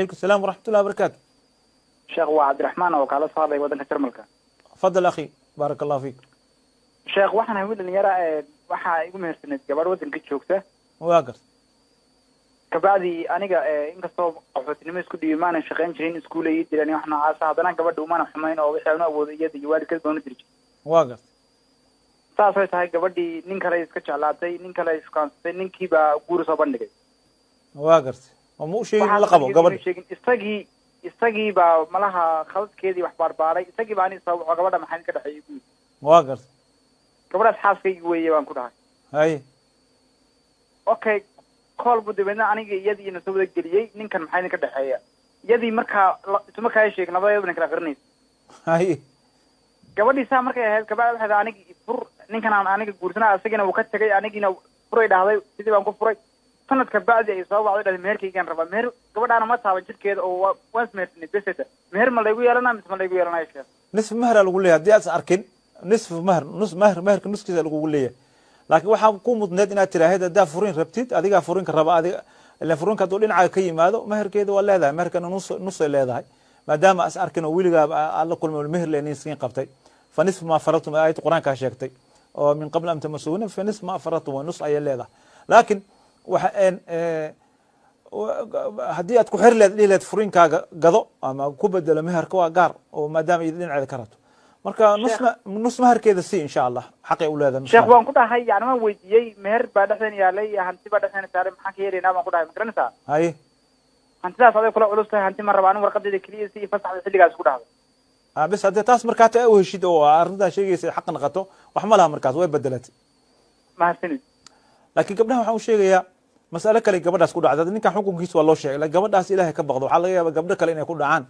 عليكم السلام ورحمة الله وبركاته. شيخ وعبد الرحمن وكالة صاحب ودنك ترملك. تفضل أخي بارك الله فيك. شيخ waxaan haween yara waxa igu mehersanad gabar wadanka joogta واقر kabacdi aniga inkastoo qaxootinimo isku dhiimaan shaqeyn jirin iskuulay diraan waxna aasa hadana gabadha uma xumayn oo wixii aan awood iyada iyo waalidkeed doona dirjay واقر taasoo tahay gabadhii nin kale iska jeclaatay nin kale iskaanstay ninkiiba guur soo bandhigay واقر ومو شيء la qabo gabadh isagii baa malaha khaladkeedii wax barbaaray isagii baa ani sabab gabadha maxay ka dhaxay igu واقر gabadhaas xaaskaygi weeye baan ku dhahay هاي okay call buu dibadna aniga iyadii inuu soo wada geliyay ninkan maxay ka dhaxeeya iyadii isma ka sheeg nabadeedna kala qarinays هاي gabadhii saa markay ahayd gabadha waxay aniga fur ninkan aan aniga guursanaa asagina uu ka tagay anigina furay dhahday sidii baan ku furay sanadka baadi ay soo wacday dhahay meherkaygan raba meher gabadhaana ma taaban jirkeeda oo waas mehersanay beseta meher ma laygu yeelanaa mise ma laygu yeelanaa sheekh نصف مهر lagu leeyahay hadii aad arkin نصف مهر نص مهر مهرka nuskiisa lagu leeyahay laakiin waxa ku mudneed inaad tiraahdo hadaa furin rabtid adiga furinka raba adiga ila furinka doo dhinaca ka yimaado meherkeeda waa leedahay meherkana nus ay leedahay maadaama as arkin oo wiliga alla kulmo meher leenin siin qabtay fa nisf ma faratum ayat quraanka sheegtay oo min qabl am tamasuna fa nisf ma faratum wa nus ay leedahay laakiin waxa hadii aad ku xir leedahay furinkaaga gado ama ku bedelo meherka waa gaar oo maadaama ay dhinaca ka rabto marka nus maharkeeda si insha Allah xaqay u leedahay sheekh waan ku dhahay yani ma weydiiyay meher baa dhaxdan yaalay hanti baa dhaxdan saaray maxaa ka yeereynaa baan ku dhahay magaranaysaa hay hantidaas aday kula culus tahay hanti ma rabaan warqadeeda kaliya si fasaxda xilligaas ku dhahdo bas hadii taas markaa taa u heshid oo arrinta sheegaysa xaq naqato wax ma laha markaas way bedelatay mahadsanid laakiin gabdhaha waxaan u sheegayaa mas'alo kale gabadhaas ku dhacday ninka xukunkiisa waa loo sheegay laakiin gabadhaas Ilaahay ka baqdo waxa laga yaabaa gabdho kale inay ku dhacaan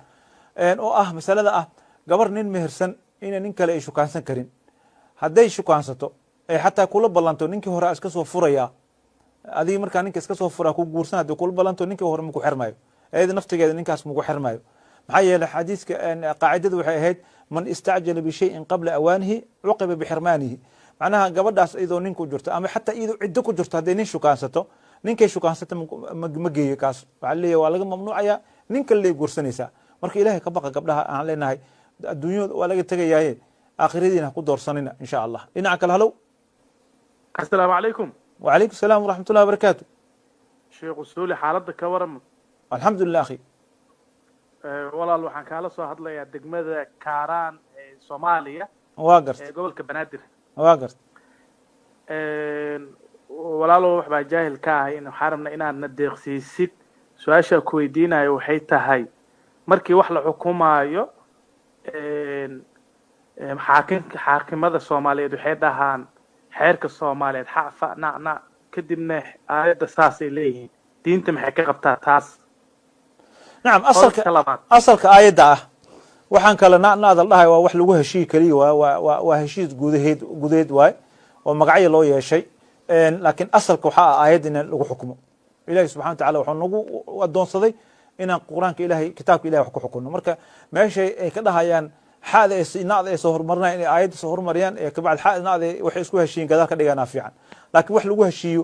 oo masalada gabar nin mehersan inay nin kale ay shukaansan karin haday shukaansato ay xataa kula balanto ninkii hore iska soo furaya adii markaa ninka iska soo fura ku guursan haday kula balanto ninkii hore ma ku xirmayo ayada naftigeeda ninkaas ma ku xirmayo maxaa yeelay xadiiska qaacidadu waxay ahayd man istacjala bi shay'in qabla awaanihi uqiba bi hirmanihi macnaha gabadhaas iyadoo ninku jirto ama xataa iyadoo ciddo ku jirto haday nin shukaansato ninkay shukaansato ma geeyo kaas waxa leeyahay waa laga mamnuucaya ninka leey guursanaysa marka Ilaahay ka baqa gabdhaha aan leenahay adduunyada waa laga tagayaaye aakhiradiina ku doorsanina insha Allah dhinaca kale halow assalaamu calaykum wa calaykum salaam wa rahmatullahi wa barakaatuh sheekh usuuli xaaladda ka waran alxamdulillah akhi walaal waxaan kaala soo hadlayaa degmada Kaaraan ee Soomaaliya waa gartay ee gobolka Banaadir waa gartay walaalo wax baa jaahil ka ah in xaramna inaad na deeqsiisid su'aasha ku weydiinayo waxay tahay markii wax la xukumaayo xaakimada Soomaaliyeed waxay dhahaan xeerka Soomaaliyeed xafa na kadibna aayada saas ay leeyihiin diinta maxay ka qabtaa taas نعم أصلك آية waxaan kale naadal dhahay waa wax lagu heshii kaliya waa heshiis gudaheed waay oo magacyo loo yeeshay laakiin asalka waxa aayad in lagu xukumo Ilaahay subhanahu wa ta'ala wuxuu nagu adoonsaday inaan quraanka Ilaahay kitaabka Ilaahay wax ku xukuno marka meeshay ay ka dhahayaan xaada ay sinaad ay soo hormarnaa in aayad soo hormariyaan ee ka baad xaadnaad wax isku heshiin gadaal ka dhigana fiican laakiin wax lagu heshiiyo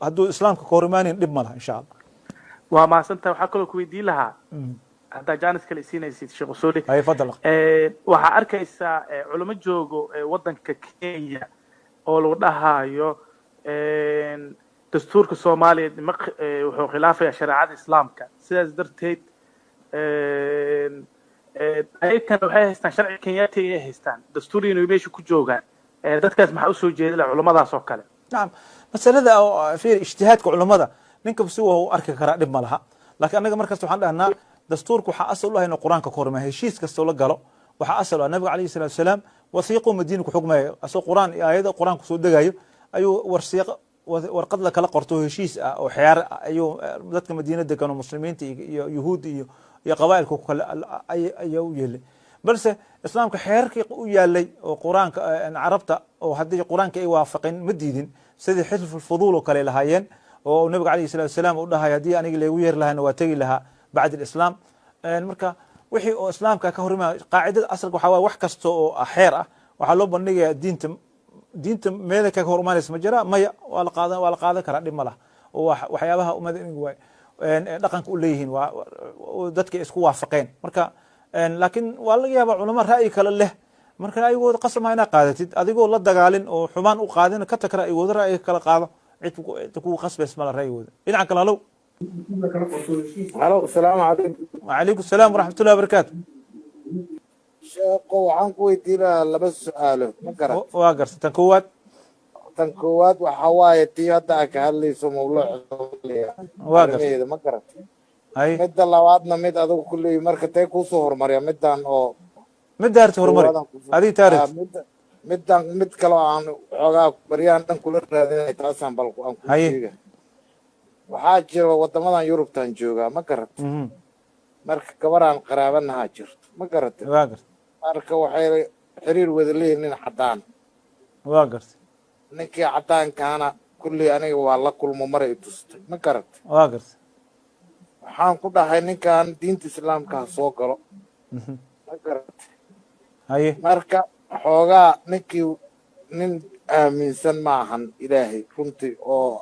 haduu islaamka ka hormaanin dhib ma laha insha Allah waa maasanta waxa kale ku weydiin lahaa hadda jaanis kale siinaysid sheekh usuuli ay fadlan waxa arkaysaa culimo joogo wadanka Kenya oo lagu dhahayo dastuurka Soomaaliyeed wuxuu khilaafaya shariicada islaamka sidaas darteed aykan waxay haystaan sharci Kenyaati ay haystaan dastuuriga inuu meesha ku joogaan dadkaas maxaa u soo jeedila culimadaas oo kale naam masalada fi ijtihaadka culimada ninka si uu arki kara dhib ma laha laakiin anaga markaas waxaan dhahnaa dastuurku waxa asal u ah in quraanka ka horma heshiis kasto la galo waxa asal ah nabiga kaleey salaatu salaam wasiiqo madiina ku xugmayo asoo quraan aayada quraanku soo dagayo ayuu warqad la kala qorto heshiis ah oo xeer ayuu dadka madiina degan oo muslimiinta iyo yahuud iyo qabaa'ilku kale ayuu yeelay balse islaamka xeerkii u yaalay oo quraanka carabta oo hadii quraanka ay waafaqin ma diidin sida xilf al-fuduul oo kale lahaayeen oo nabiga kaleey salaatu salaam u dhahay hadii aniga leegu yeer lahayn waa tagi lahaa بعد الإسلام marka wixii oo islaamka ka horima qaacidada asalka waxa wax kasto oo xeer ah waxa loo bandhigaya diinta meel ka hormaanaysa ma jira maya wala qaadan kara dhib malaha oo waxyaabaha umada in way dhaqanka u leeyihiin waa dadka isku waafaqeen marka laakiin waa laga yaabaa culamo ra'yi kale leh marka ra'yigooda qasama inaa qaadatid adigoo la dagaalin oo xumaan u qaadin ka tag ra'yigooda ra'yiga kala qaado cid kugu qasbays mala ra'yigooda dhinaca kale halow halo asalaamu calaykum وعليكم السلام ورحمة الله وبركاته sheeko waxaan ku weydiinayaa laba su-aalo ma garan واقر تنكوات tan koowaad waxa waaye tii hadda aad ka hadlayso mawluuca واقر arrimaheeda ma garan هاي midda labaadna mid adigu ku leeyahy marka tee kuusoo hormarya middan oo مد دارت هرمري هذه تاريخ middan mid kaloo aan xoogaa baryaan dhan kula raadinay taasaan bal aan ku Haye. sheega waxaa jira waddamadan yurubtan joogaa ma garat marka gabaraan qaraabanahaa jirto ma garatay واقر marka waxay xiriir wada leeyihin nin caddaan واقر ninkii caddaankaana kulley aniga waa la kulmo maray i tustay ma garatay واقر waxaan ku dhahay ninkan diinta islaamka ha soo galo ma garatay هاي marka xoogaa ninkii nin aaminsan ma ahan ilaahay runtii oo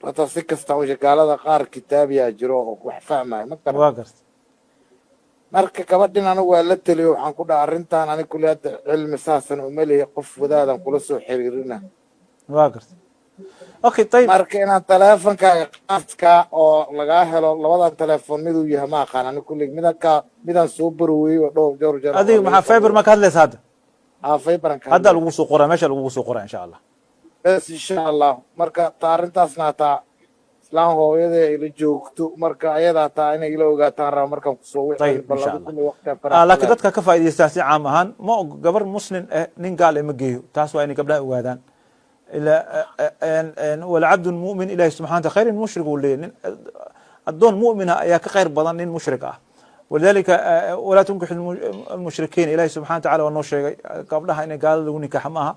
hata si kasta usha gaalada qaar kitaabiyaa jiro oo wax fahmaya ma garan واقر marka gabadhin anigu waa la teliyo waxaan ku dhaha arrintan anig kulli hadda cilmi saasan uma leeya qof wadaadan kula soo xiriirina واقر اوكي طيب marka inaan taleefonkaaga qaaskaa oo lagaa helo labadan telefoon miduu yahay ma aqaan anig kulli midaan soo barweeyey oo dhowr joor jeer هذه مع فايبر ما كان ليس هذا faybaran ka هذا لو سوق قرا ماشي لو سوق قرا ان شاء الله bes insha allah marka taa arrintaasna hataa islaan hooyada ila joogto marka ayadaa taa inay ila ogaataan raba markaan kusoo طيب ان شاء الله لكن dadka ka faa'iideystaan si caam ahaan ma gabar muslim nin gaal ma geeyo taas waa inay gabdhaha ogaadaan ila wal abd mu'min ilahi subhanahu wa khayr mushrik wala adoon mu'mina ayaa ka khayr badan nin mushrik ah ولذلك ولا تنكح المشركين إلهي سبحانه وتعالى ونو شيغay gabdhaha inay gaal lagu nikax maaha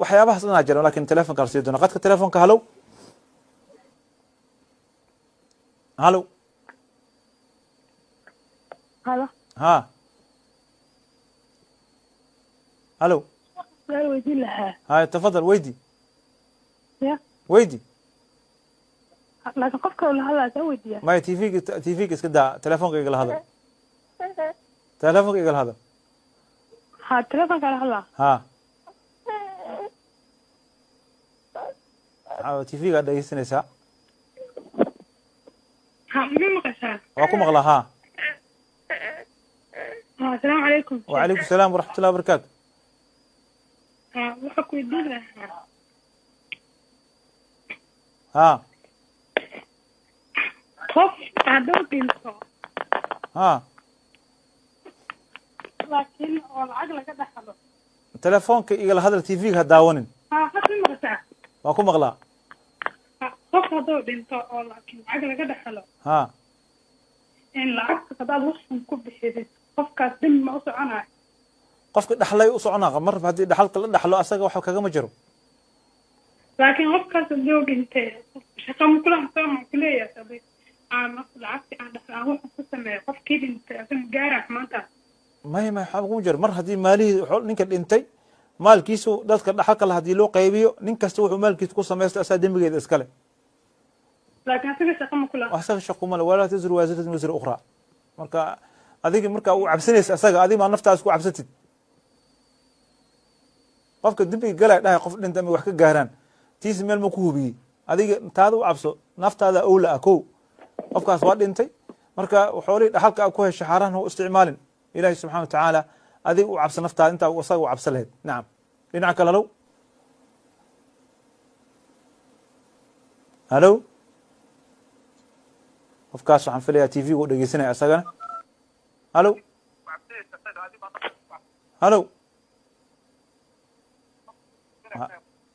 waxyaabahaas dhanaa jira laakiin telefonka la sii doona qadka telefonka halow halow هلا ها هلو سؤال ويدين لها هاي تفضل ويدي يا ويدي لكن قفك ولا هلا سويت يا ما تيفيك اسك دا تليفونك يقل هذا تليفونك يقل هذا ها تلفونك على هلا ها تيفيك هذا يسنسا ها من مقشان واكو مغلا ها ها السلام عليكم وعليكم السلام ورحمة الله وبركاته ها وحك ويدين لها ها قف عدو بينصو ها لكن والعقل كده حلو تليفونك يقل هذا تيفيك هداونين ها حتى مقشان واكو مغلا قف عدو بينصو لكن العقل كده حلو ها إن العقل كده وصف كوب بحيث قف كاسدم ما أصع أنا qofka dhaxlay u soconaa mar hadii dhaxalka la dhaxlo asaga waxa kaga ma jiro لكن قف كاسدو بنتي شقام كلها سامع كلها يا سبي أنا العقل أنا أروح أسمع قف كده أنت أسمع جارك ما أنت may waxa ugu jir mar hadii maalihi ninka dhintay maalkiisu dadka dhaxalka la hadii loo qaybiyo nin kasta wuxuu maalkiisa ku sameeyay asaa dambigeeda iska leh لكن أسمع شقام كلها asaga shaqo ma wala tazru wazratun wazra ukhra marka adiga marka uu cabsanaysa asaga adiga ma naftaas ku cabsatid qofka dambiga galay dhahay qof dhintay ma wax ka gaaraan tiis meel ma ku hubiyay adiga taada u cabso naftaada awla akow qofkaas waa dhintay marka xoolii dhaxalka ku heshay xaraan oo isticmaalin ilaahi subhanahu wa ta'ala adiga u cabso naftaada inta asaga u cabso lahayd naam dhinaca kale halow halow qofkaas waxaan filayaa tv gu dhegeysanaya asagana halow halow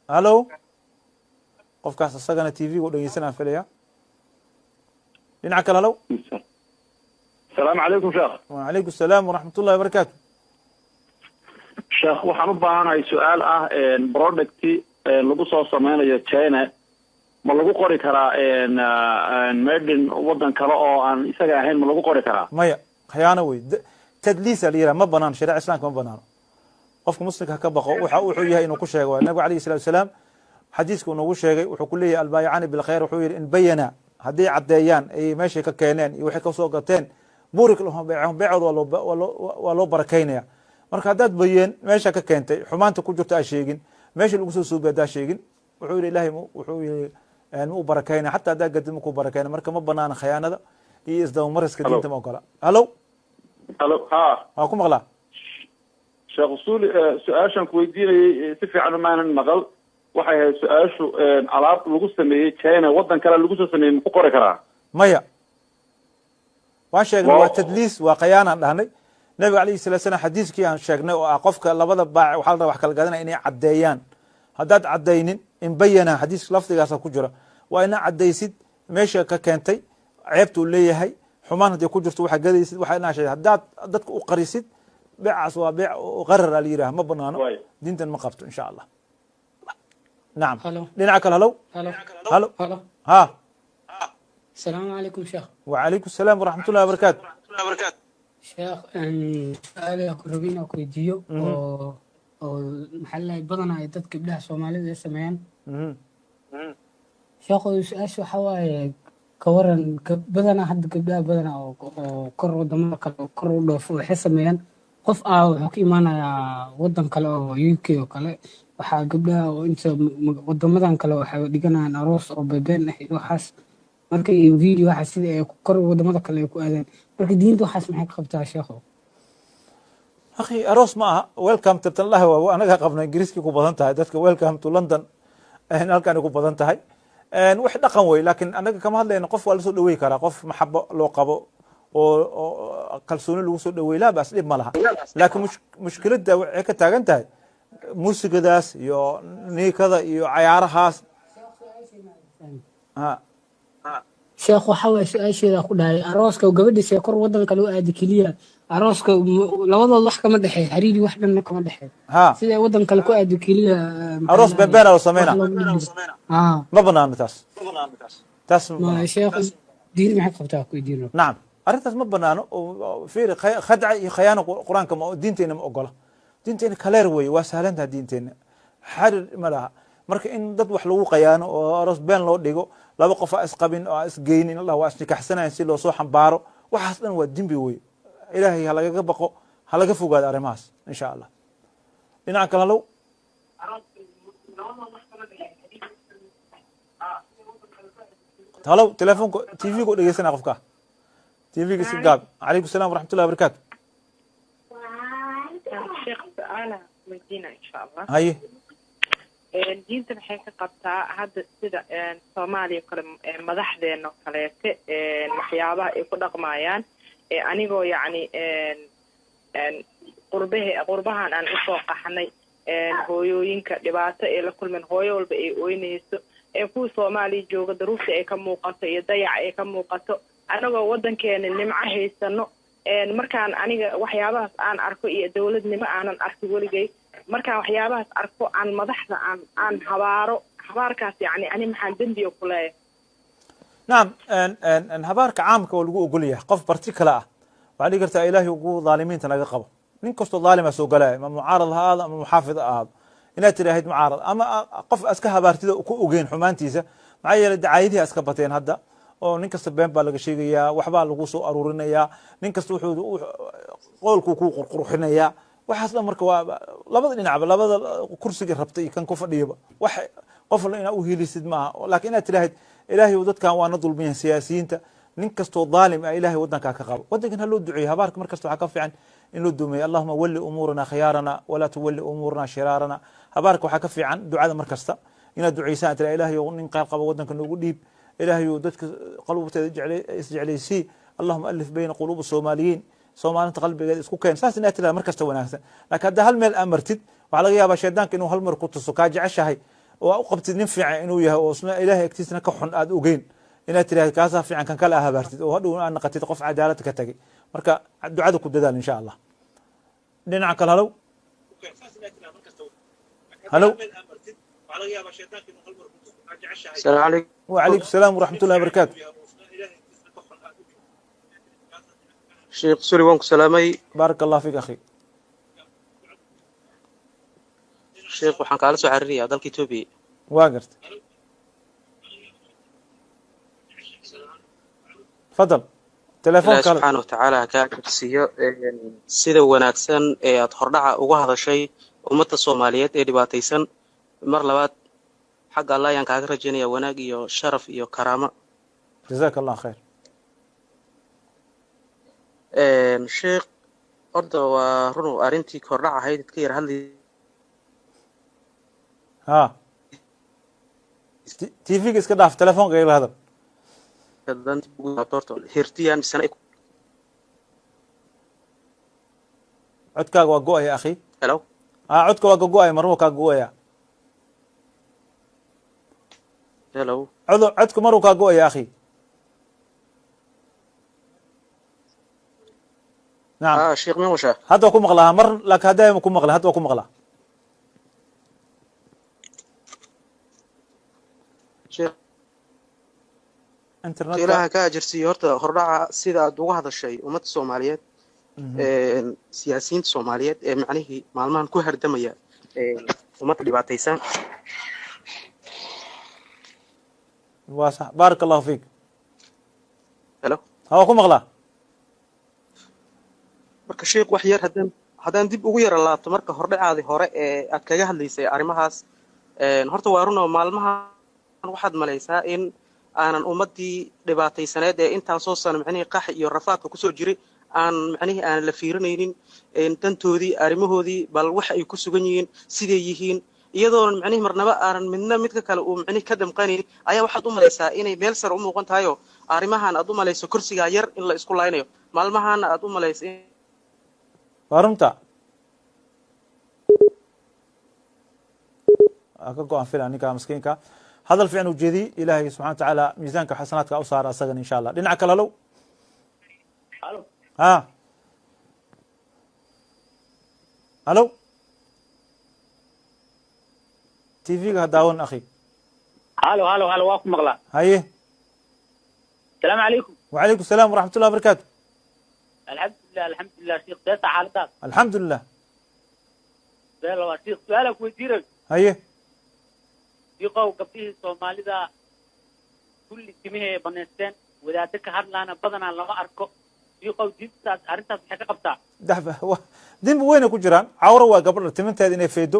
halow qofkaas asagana tv gu dhegeysanaya filaya dhinaca kale halow السلام عليكم شيخ وعليكم السلام ورحمة الله وبركاته شيخ waxaan u baahanahay su'aal ah product lagu soo sameeyo China ma lagu qori karaa made in wadan kale oo aan isaga ahayn ma lagu qori karaa maya khiyaano wey tadliis aliira ma banaan shariica islaamka ma banaano qofka muslimka ka baqo waxa uu yahay inuu ku sheego nabiga kaleey salaatu wasalaam xadiisku uu nagu sheegay wuxuu ku leeyahay albay'ani bil khayr wuxuu yiri in bayana hadday caddeeyaan ay meeshay ka keeneen iyo waxay kasoo gateen burik lahum beecahum beecooda waa loo barakaynaya marka haddaad bayeen meesha ka keentay xumaanta ku jirta aa sheegin meesha lagu soo suubi haddaa sheegin wuxuu yihi ilahay wuxuu yihi ma u barakaynaya xataa haddaa gadid ma ku barakayna marka ma banaana khiyaanada iyo isdabamariska diinta ma ogola halo ha waa ku maqlaa sheekh usuli su-aashaan ku weydiinayay si fiican maanan maqal waxay ahayd su-aashu alaab lagu sameeyey china waddan kale lagu soo sameeyey maku qori karaa maya waan sheegnay waa tadliis waa khayaanaan dhahnay nabiga alayhi salatu salam xadiiskii aan sheegnay oo ah qofka labada baac waxaa la rabaa wax kala gadanaya inay caddeeyaan haddaad caddaynin in bayana xadiiska lafdigaasa ku jira waa ina caddaysid meesha ka keentay ceebta uu leeyahay xumaan hadday ku jirto waxaa gadaysid waxaa inaa sheegay haddaad dadka u qarisid beecaas waa beec qarara la yidhaha ma banaano diintan ma qabto insha allah nacam dhinaca kale halow halo ha السلام عليكم شيخ. وعليكم السلام ورحمة الله وبركاته. شيخ سؤال كربين أو كويديو أو محل بدنا يدك قبلها سومالي ذي سمعين. شيخ سؤال شو حواي كورن بدنا حد قبلها بدنا أو كرو دمك أو كرو دفو حسمين قف أو حكيمانا ودن كلا يوكي وكلا وحا قبلها وأنت ودن مدن كلا وحا ديجنا نروس أو ببين وحاس marka video waxa sida ay kor wadamada kale ay ku aadeen marka diinta waxaas maxay ka qabtaa sheekho akhi aroos ma aha welcome to Allah waa anaga qabna ingiriiski ku badan tahay dadka welcome to London halkan ku badan tahay wax dhaqan way laakiin anaga kama hadlayno qof waa la soo dhaweey karaa qof maxabo loo qabo oo kalsooni lagu soo dhaweey la bas dhib ma laha laakiin mushkiladda waxay ka taagan tahay muusigadaas iyo niikada iyo cayaarahaas sheekh waxa way su'aasheeda ku dhahay arooska gabadhiisa kor wadanka loo aadi kaliya arooska labadood wax kama dhaxay xiriiri wax dhan kama dhaxay sida wadanka kale ku aadi kaliya aroos been oo sameeyna ma banaano taas ma sheekh diin maxay qabtaa ku diino nacam arrintaas ma banaano fiir khadca iyo khiyaano quraanka ma diinteena ma ogola diinteena kaleer way waa sahlantaa diinteena xarir ma laha marka in dad wax lagu qayaano oo aroos been loo dhigo laba qof isqabin oo isgeynin Allah waa isnikaxsanayaan si loo soo xambaaro waxaas dhan waa dembi way ilaahay ha laga baqo ha laga fogaado arrimahaas insha Allah dhinaca kale halow halow telefoonka TV-ga u dhageysana qofka TV-ga si gaab alaykum salaam wa rahmatullahi wa barakatuh sheekh su'aala weydiina insha Allah haye diinta maxay ka qabtaa hadda sida Soomaaliya kale madaxdeena kaleete waxyaabaha ay ku dhaqmayaan anigoo yacni qurbahan aan u soo qaxnay hooyooyinka dhibaato ee la kulmeen hooyo walba ay ooynayso kuwa Soomaaliya jooga daruufta ay ka muuqato iyo dayac ay ka muuqato anagoo wadankeena nimco haysano markaan aniga waxyaabahaas aan arko iyo dawladnimo aanan arki weligay markaan waxyaabahaas arko aan madaxda aan habaarkaas yani ani maxaan dembiga ku leeyahay nacam habaarka caamka oo lagu ogol yahay qof particular ah waxaa dhihi kartaa ilaahay ugu dhaalimiinta naga qabo nin kastoo dhaalima soo galaya ma mucaarad ha ahaado ama muxaafid ha ahaado inaad tiraahid mucaarad ama qof iska habaartida ku ogeyn xumaantiisa maxaa yeelay dacaayadihi iska bateen hadda oo nin kasta been baa laga sheegayaa waxbaa lagu soo aruurinayaa nin kasta wuxuu qowlku ku qurqurxinayaa waxaas dhan marka waa labada dhinacba labada kursiga rabtay iyo kan ku fadhiyaba wax qof ina u helisid maaha laakiin inaad tiraahid ilaahay dadkan waa na dulmiyan siyaasiyiinta nin kastoo dhaalim ah ilaahay wadanka ka qabo wadankan ha loo duceeyo habaarka mar kasta waxaa ka fiican in loo dumeeyo allahuma walli umuurana khiyaarana walaa tuwalli umuurana shiraarana habaarka waxaa ka fiican ducada mar kasta inaad duceysaan tira ilaahay nin qaar qabo wadanka noogu dhiib ilaahay dadka qalbigooda isjeclaysii allahuma alif bayna quluub soomaaliyiin soomaalinta qalbigeeda isku keen saas inaad tiraahdo mar kasta wanaagsan laakiin hadda hal meel amartid waxaa laga yaabaa shaydaanka inuu hal mar ku tuso kaa jeceshahay oo u qabtid nin fiican inuu yahay oo isna ilaahay agtiisna ka xun aad ogeyn inaad tiraahdo kaasaa fiican kan kale habaartid oo hadhow aad naqatid qof cadaalad ka tagay marka ducada ku dadaal insha Allah dhinaca kale halow halow السلام عليكم. وعليكم السلام ورحمة الله وبركاته. شيخ سوري وانكو سلامي. بارك الله فيك أخي. شيخ وحن قال سو عررية دالك توبي. واقرت. fadal telefoon ilaahi kale subxaana watacaala ha kaa garsiiyo sida wanaagsan ee aad hordhaca uga hadashay ummadda soomaaliyeed ee dhibaataysan mar labaad xagga allah ayaan kaaga rajaynayaa wanaag iyo sharaf iyo karaamo jazaaka allah khayr sheekh horta waa run arrintii hordhac ahayd ka yar hadli ha tv-ga iska dhaaf telefoonka ila hadal hirtiyaan misana codkaaga waa go-aya akhi hello codka waa go-aya marmuu kaa go-aya hello codka maruu kaa go-aya akhi nacam sheekh ma washaa hadda waa ku maqlaa mar laakiin hadda ku maqla hadda waa ku maqlaa sheekh internet ilaaha ka ajirsiiyo horta hordhaca sida aad uga hadashay ummadda soomaaliyeed siyaasiyiinta soomaaliyeed ee macnihii maalmahan ku hardamaya ummadda dhibaataysan waa sax baaraka allahu fiik hello waa ku maqlaa marka sheekh wax yar haddaan dib ugu yara laabto marka hordhacaadii hore ee aad kaga hadlaysay arrimahaas horta waa runoo maalmahan waxaad malaysaa in aanan ummaddii dhibaataysaneed ee intaan soo sano macnihii qax iyo rafaadka kusoo jiray aan macnihii aanan la fiirinaynin dantoodii arrimahoodii bal wax ay ku sugan yihiin siday yihiin iyadoonan macnihii marnaba aanan midna midka kale uu macnihii ka damqanaynin ayaa waxaad u malaysaa inay meel sare u muuqan tahayoo arrimahan aad u malayso kursigaa yar in la isku laynayo maalmahaana aad u malayso waa runta ka go-an fila ninka maskiinka hadal fiican ujeediyey ilaahay subxana wa tacaala miisaanka xasanaadka u saara asagan insha allah dhinaca kale halow ha halo tv-ga ha daawan akhi halo waa ku maqlaa haye asalaamu calaykum wacalaykum asalaam waraxmat ullah barakaatu alxamdulilah sheekh deeta xaaladaas alxamdulilah waa sheekh su-aala ku weydiinay haye diiqow gabdhihii soomaalida kulli timihii ay banaysteen wadaado ka hadlaana badanaa lama arko diiqow diintaas arrintaas maxay ka qabtaa dembi weyna ku jiraan cawro waa gabadha timinteeda inay faydo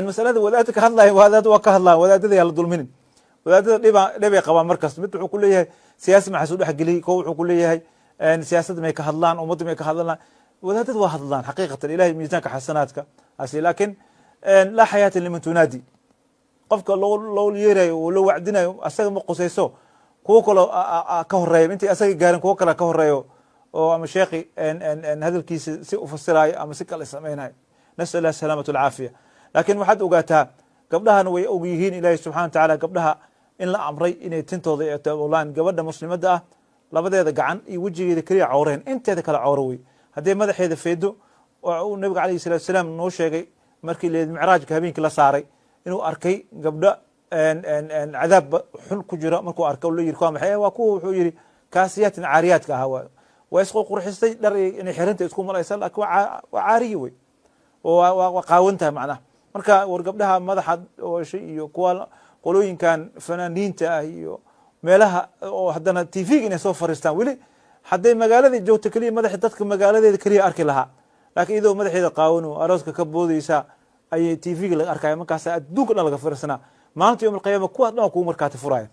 masalada wadaada ka hadlaya wadaad waa ka hadlaan wadaadada yaa la dulminin wadaadada dhibay qabaan markas mid wuxuu ku leeyahay siyaasi maxaa soo dhexgeliyey ko wuxuu ku leeyahay siyaasadda may ka hadlaan ummadda may ka hadlaan wadaadada waa hadlaan xaqiiqatan ilahay miisaanka xasanaadka asi laakiin laa xayaata liman tunaadi qofka loo yeerayo oo loo wacdinayo asaga ma qusayso kuwo kaloo ka horeeya intay asaga gaarin kuwo kale ka horeeyo oo ama sheekhi hadalkiisa si ufasiraayo ama si kale samaynayo nasal allah salaamatu alcaafiya laakiin waxaad ogaataa gabdhahana way og yihiin ilaahi subxana wa tacaala gabdhaha in la amray inay tintooda eeolaan gabadha muslimadda ah labadeeda gacan iyo wejigeeda keliya cawreen inteeda kale cawro wey haddii madaxeeda feedo uu nabiga alayhi salatu wasalaam noo sheegay markii micraajka habeenkii la saaray inuu arkay gabdho cadaab xun ku jira markuu arka la yiri waa maxay waa kuwa wuxuu yiri kaasiyaatin caariyaadka ahaa waa isku qurxistay dhar inay xirinta isku malaysa laakiin waa caariyi wey waa qaawantahay macnaha marka war gabdhaha madaxa ooshay iyo kuwa qolooyinkan fanaaniinta ah iyo meelaha oo haddana tv-ga inay soo fariistaan weli hadday magaaladii joogto keliya madaxi dadka magaaladeeda keliya arki lahaa laakiin iyadoo madaxeeda qaawan oo arooska ka boodeysa ayay tv-ga laga arkaya markaasa adduunka dhan laga fiirsanaa maalinta yom alqiyaama kuwaas dhan waa kugu markaati furaya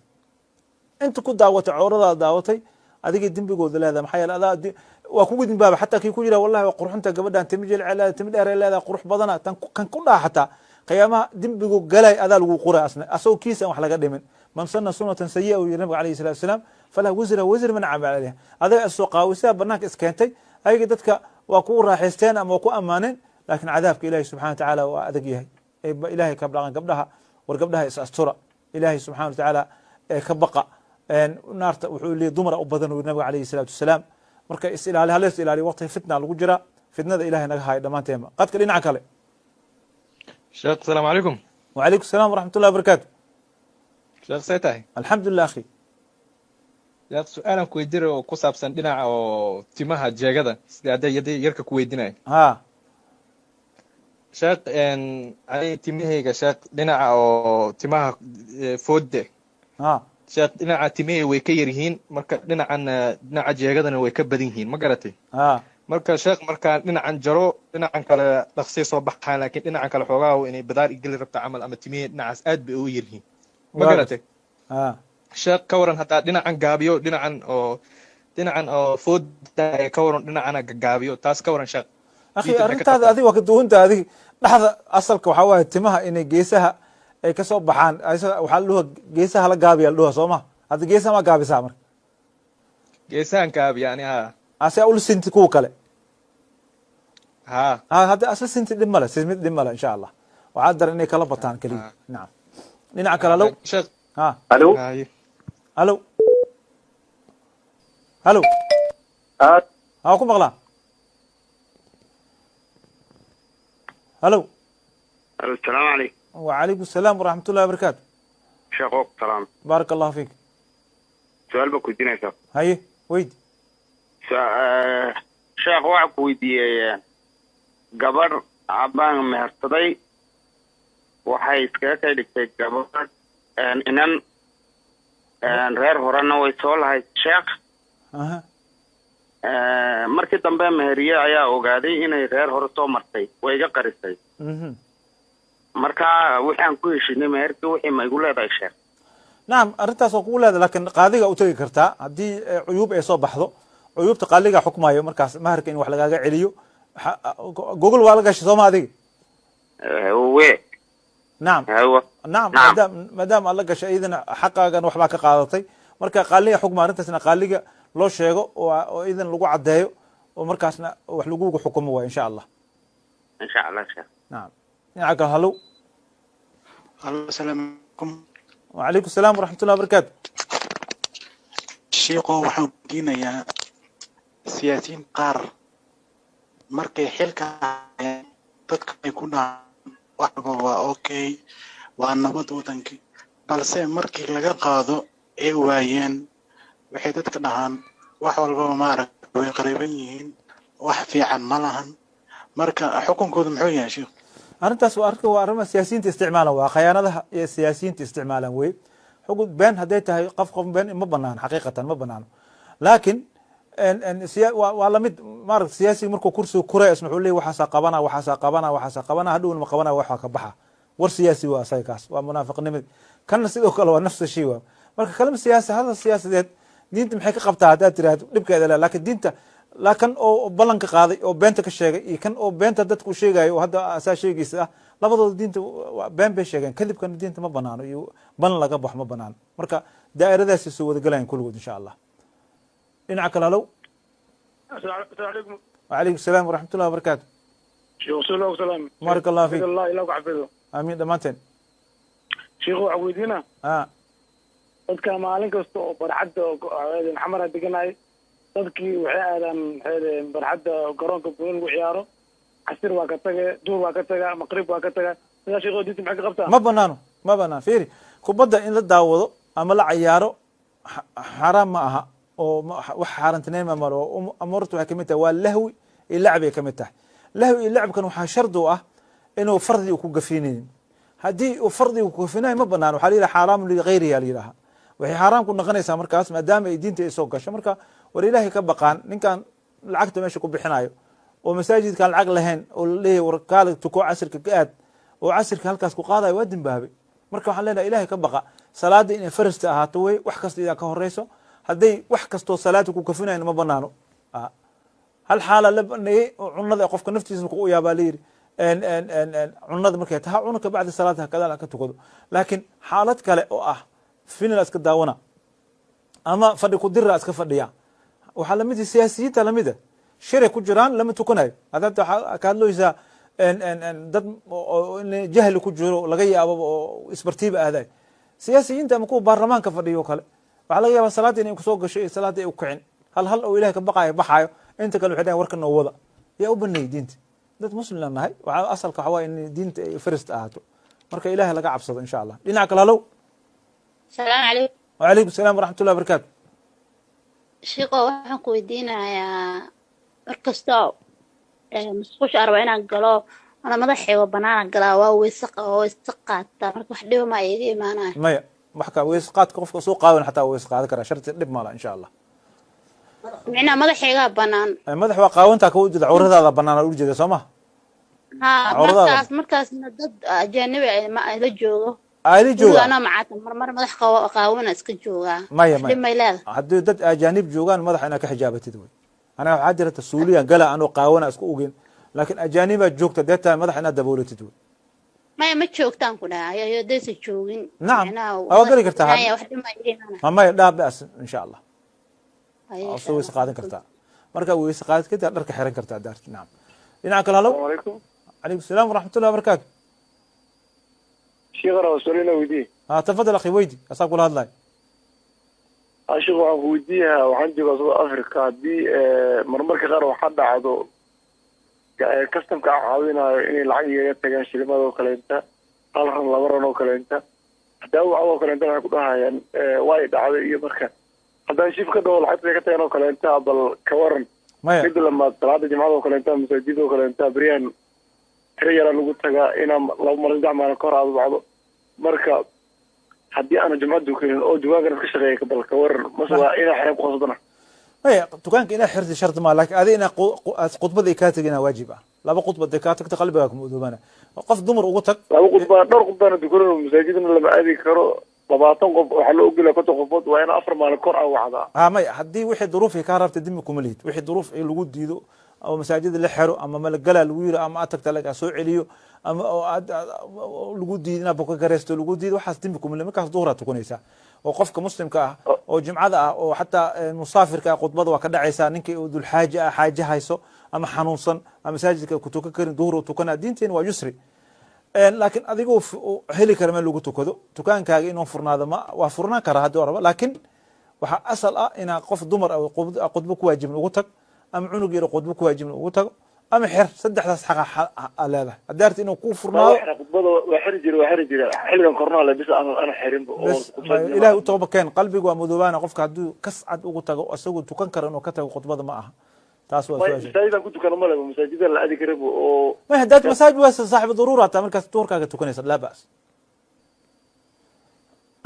inta ku daawatay cawradaada daawatay adigay dembigooda leedahay maxaa yeele adaa waa kugu dimbaaba xataa kii ku yidhaha wallahi waa qurxunta gabadhan timi jilce leedahay timi dheer leedahay qurux badana kan ku dhaha xataa qiyaamaha dembigu galay adaa lagu qoray asna asagoo kiisa aan wax laga dhimin man sana sunatan sayi'a uu yiri nabiga alayhi salatu wasalaam falah wisra man camala alayha adiga asoo qaawisaa banaanka iskeentay ayaga dadka waa ku raaxaysteen ama waa ku ammaaneen laakiin cadaabka ilaahi subxana wa tacaala waa adag yahay ilaahay ka dhaqan gabdhaha war gabdhaha is astura ilaahay subxana wa tacaala ka baqa naarta wuxuu leeyahay dumar u badan uu nabiga alayhi salatu wasalaam marka is ilaali halees ilaali waqti fitna lagu jira fitnada ilaahay naga hayo dhammaanteema qadka dhinaca kale sheekh asalaamu calaykum wacalaykum asalaam waraxmatullahi wabarakaatu sheekh see tahay alxamdulilah akhi sheekh su-aalan ku weydiinaya oo ku saabsan dhinaca oo timaha jeegada sidii hadday yarka ku weydiinaya ha sheekh ani timahayga sheekh dhinaca oo timaha foodde ha sheekh dhinaca timihii way ka yar yihiin marka dhinaca jeegadana way ka badan yihiin ma garatay marka sheekh markaan dhinacan jaro dhinacan kale dhaqsay soo baxaan laakiin dhinacan kale xoogaa inay badaar igeli rabta camal ama timihii dhinacaas aad bay ugu yar yihiin ma garatay sheekh ka waran haddaa dhinacan gaabiyo dhinacan oo fooda ka waran dhinacana gaabiyo taas ka waran sheekh akhi arrintaada adiga waa ka duwanta adiga dhexda asalka waxaa waaye timaha inay geesaha ay ka soo baxaan waxaa ladhuha geesaha la gaabiya ladhuha soo ma hadda geesaha ma gaabisaa marka geesahan gaabiya ani ase ula sinti kuwa kale ha hadda asla sinti dhib male simid dhib male insha allah waxaa daran inay kala bataan keliya nacam dhinaca kale alow alo alo alo ku maqlaa alo السلام عليكم. وعليكم السلام ورحمة الله وبركاته. شيخوك سلام. بارك الله فيك. سؤال بكويدين يا شيخ. هاي ويد. شيخ واحد كويدي قبر عبان مهرتضي وحي سكاكا لكي قبر إنن غير هرانا ويسول هاي الشيخ. markii dambe meheriye ayaa ogaaday inay reer hore soo martay way iga qarisay marka waxaan ku heshinay meherkii wixii ma igu leedahay sheekh nacam arrintaas waa kugu leedahay laakiin qaadiga u tegi kartaa haddii cuyuub ay soo baxdo cuyuubta qaaliga xukmayo markaas maharka in wax lagaaga celiyo google waa la gashay sooma adiga we nacam nacam maadaama aad la gashay iyadana xaqaagan waxbaa ka qaadatay marka qaaliga xukma arrintaasna qaaliga loo sheego oo idan lagu cadeeyo oo markaasna wax lagu xukumo waa insha allah sheekh nacam dhinaca kale hallow السلام عليكم. وعليكم السلام ورحمة الله وبركاته. شيخو waxaan diinayaa siyaasiyiin qaar markay xilka dadka ay ku dhacaan waxba waa okay waa nabad wadankii balse markii laga qaado ay waayeen waxay dadka dhahaan wax walba ma arag way qariban yihiin wax fiican ma lahan marka xukunkoodu muxuu yahay sheekh arrintaas waa arrimaha siyaasiyiinta isticmaalan waa khayaanadaha iyo siyaasiyiinta isticmaalan wey xugud been hadday tahay qof been ma banaano xaqiiqatan ma banaano laakiin waa lamid maaragta siyaasiga markuu kursiga kuray isna wuxuu leeyahy waxaasaa qabana hadhowna ma qabana waxaa ka baxa war siyaasi waa asaga kaas waa munaafiqnimad kanna sidoo kale waa nafsa shay waa marka kalama siyaasi hadal siyaasadeed diinta maxay ka qabtaa haddaad tiraahdo dhibkeeda le laakiin diinta laakan oo ballanka qaaday oo beenta ka sheegay iyo kan oo beenta dadku sheegayo oo hadda asaa sheegiisa ah labadooda diinta been bay sheegeen kadibkana diinta ma banaano iyo balan laga baxo ma banaano marka daa'iradaasi soo wada galayan kulligood insha allah dhinaca kale halow وعليكم السلام ورحمة الله وبركاته. شيخ سلام سلام. بارك الله فيك. الله إلهك حفظه. آمين دمانتين. شيخ عويدينا. dadka maalin kasta oo barxadda xamar deganay dadkii waxay aadaan barxadda garoonka gool lagu ciyaaro casir waa ka tagay duur waa ka tagaa maqrib waa ka tagaa sidaa sheekho diinta maxay ka qabtaa ma banaano fiiri kubadda in la daawado ama la ciyaaro xaraam ma aha oo wax xaarantineen ma maro amurtu waxay kamid tahay waa lahwi iyo lacbi ay kamid tahay lahwi iyo lacbkan waxaa shardi u ah inuu fardi ku gafinaynin haddii uu fardi ku gafinayo ma banaano waxaa la yidhaha xaaraamu ligayriha la yidhaha waxay xaaraam ku noqonaysaa markaas maadaama ay diinta ay soo gasho marka war ilaahay ka baqaan ninkan lacagta meesha ku bixinayo oo masaajidkaan lacag lahayn oo laleeyahy war kaala tuko casirka ka aad oo casirka halkaas ku qaadayo waa dimbaabay marka waxaan leenahay ilaahay ka baqa salaada inay farista ahaato wey wax kasta idaa ka horeyso hadday wax kastoo salaada ku kafinayn ma banaano hal xaala la baneeyey oo cunada qofka naftiisa ku yaabaa layidhi cunada markay taha cuna ka bacdi salaada hakada ka tukado laakiin xaalad kale oo ah finil iska daawana ama fadhi ku dira iska fadhiya waxaa lamid siyaasiyiinta lamida shiray ku jiraan lama tukanayo hadda waxaa ka hadlaysaa dad jahli ku jiro laga yaabo oo isbartiiba aaday siyaasiyiinta ama kuwa baarlamaanka fadhiyo kale waxaa laga yaabaa salaada inay kusoo gasho iyo salaada ay u kicin hal oo ilahay ka baqayo baxaayo inta kale waxay dhahayn warka noo wada yaa u baneeyey diinta dad muslim la nahay waxaa asalka waxaa waaye in diinta ay farista ahaato marka ilahay laga cabsado insha allah dhinaca kale halow السلام عليكم. وعليكم السلام ورحمة الله وبركاته. شيخو waxaan ku weydiinayaa markastoo musqusha arba inaan galo ana madaxayga banaan galaa waa weyse qaata marka wax dhibo ma iga imaanaya marka weys qaadka qofka soo qaawan xataa weys qaadan karaa sharti dhib ma laha insha allah micnaha madaxaygaa bannaan madax waa qaawantaa ka ujeeda cawradaada bannaan u jeeda soo ma ها مركز ضد أجانب ما لا جوجو عادي جوجا أنا معاك مر مدح قاونا اسك جوجا ما يلا حدو ضد أجانب جوجان مدح أنا كحجابة تدوي أنا عادرة السورية قال أنا قاونا اسك أوجين لكن أجانب جوجت ديتا مدح أنا دبولة تدوي ما تشوكتان كلها يا ديس تشوكين نعم أو قال كرتها هاي واحدة ما لا بأس إن شاء الله أصوي سقاطن كرتها مركز ويسقاط كده درك حرن كرتها دارت نعم لناك هلو السلام عليكم عليكم السلام ورحمة الله وبركاته. شيخ رسولنا ويدي. تفضل أخي ويدي أصاب كل هذا. أشوف ويديها وعندي قصد أفريقيا دي مرمرك غير وحد عضو كستم كعاوينا إني العقية يتجان شلما ذو كلينتا قالهم لبرنا وكلينتا داو عضو كلينتا كلها يعني وايد عادي يبرك هذا نشوف كده العقية كتير وكلينتا بالكورن. كده لما طلعت جماعة وكلينتا مسجد وكلينتا بريان xiriyara lagu tagaa inaan laba mar gacmaha kor aad bacdo marka haddii aan jumcadu keenin oo duwaanka ka shaqeeyo balka waran maswa ina xirib qosadana ay dukaanka ina xirti shart ma laakiin adii ina qudbada ka tagina waajib ah laba qudbada ka tagta qalbiga ku mudubana qof dumar ugu tag laba qudbada dhowr qudbana dukuran masaajidna lama aadi karo 20 qof waxa la ogolaa konton qofood waa in 4 maalin kor aad wacdaa may haddii wixii duruuf ka rabta dimi kuma lihid wixii duruuf lagu diido أو مساجد اللي حرو أما ملقلا الويرة أما أتك لك سوء عليو أما الوجودي أنا بقى جرست الوجودي وحاس تمكم اللي مكاس ظهرة تكون إيسا وقفك مسلم كا أو جمعة أو حتى مسافر كا قطبة وكذا عيسى نك ذو الحاجة حاجة هايسو أما حنوصا أما مساجد كتوك كرين ظهر وتكون دينتين ويسري لكن أذيقوا هلي كرمال لوجو تكذو تكان كاجي إنه فرنا هذا ما وفرنا كره هذا لكن وح أصل إن قف دمر أو قطبك واجب لوجوتك أم عنق يرو قدبك واجب وتق أم حر صدق هذا حق على هذا دارت إنه كوفرنا وحرجر حلقا قرنا بس أنا حريم بس إله وتوبة كان قلبي ومذوبانا قفك عدو كسعد وتق أسوق تكنكر إنه كتب قطبة معها تاسوا مساجد كنت كانوا ملا مساجد لا أدي قريب ما هدات مساجد بس صاحب ضرورة تعمل كستور كاجا تكنيس لا بأس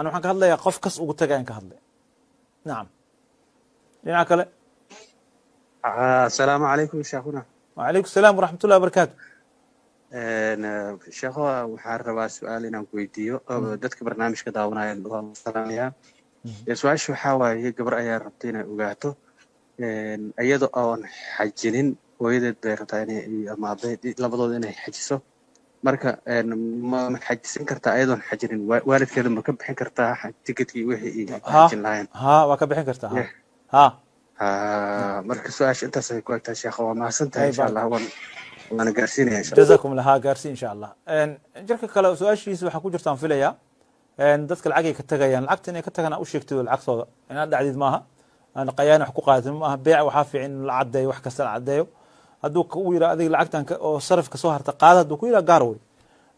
أنا حكى هذا يا قف كس وتقين كهذا نعم لنا كله السلام عليكم شيخنا. وعليكم السلام ورحمة الله وبركاته. أنا شيخ waxaan rabaa su'aal inaan ku weydiiyo dadka barnaamijka daawanaya waan salaamayaa. Su'aashu waxa waaye gabar ayaa rabtay inay ogaato iyadoo aan xajinin hooyadeed bay rabtaa inay ama labadooda inay xajiso marka ma xajisan kartaa iyadoo aan xajinin waalidkeeda ma ka bixin kartaa tikidkii wixii ay xajin lahayn waa ka bixin kartaa marka su-aasha intaas ay ku egtahay sheekha waa mahadsantahay insha allah waana gaarsiinaya insha jazakum lahaa gaarsi insha allah jirka kale su-aashiisa waxaa ku jirtaan filayaa dadka lacagay ka tagayaan lacagta inay ka tagaan u sheegtay lacagtooda inaad dhacdid maaha aan qayaan wax ku qaadatin maaha beec waxaa fiican in la cadeeyo wax kasta la cadeeyo hadduu ku yira adiga lacagtan oo sarifka soo harta qaada hadduu ku yira gaar wey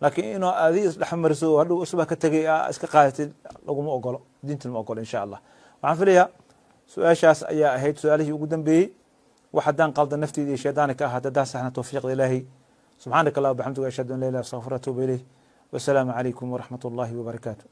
laakiin inuu adiga isdhex mariso hadhow usba ka tagay iska qaadatid laguma ogolo diinta ma ogolo insha allah waxaan filayaa سؤاشاس أيها هيد سؤاله يقدم به وحدان قلد نفتي دي شيطانك أحد داس احنا توفيق إلهي سبحانك الله وبحمدك أشهد أن لا إله إلا أنت أستغفرك وأتوب إليه والسلام عليكم ورحمة الله وبركاته.